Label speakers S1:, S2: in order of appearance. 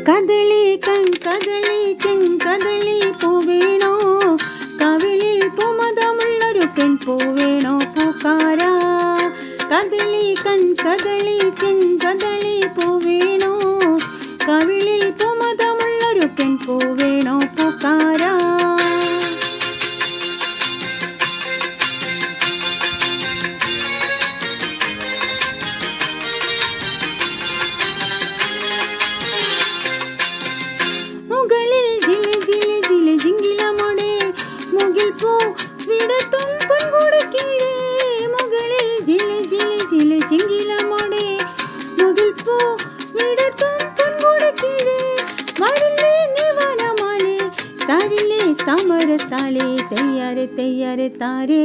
S1: കദളി കൺകദളി ചെങ്കദളി പൂവേണോ കവിളിൽ പൂമതമുള്ളൊരു പെൺപൂവേണോ പൂക്കാരാ കദളി കൺകദളി ചെങ്കദളി പൂവേണോ കവിളിൽ പൂമതമുള്ളൊരു പെൺപൂവേണോ പൂക്കാരാ മുകളിൽ ജില ജില ജില ജിങ്കിലമോടെ മുകിൽ പൂ വിടത്തും പൊൻകൂടക്കീഴേ മുകളിൽ ജില ജില ജില ജിങ്കിലമോടെ മുകിൽ പൂ വിടത്തും പൊൻകൂടക്കീഴേ വരില്ലേ നിവനമാലേ താരില്ലേ താമരത്താലേ തെയ്യാരെ തെയ്യാരെ താരേ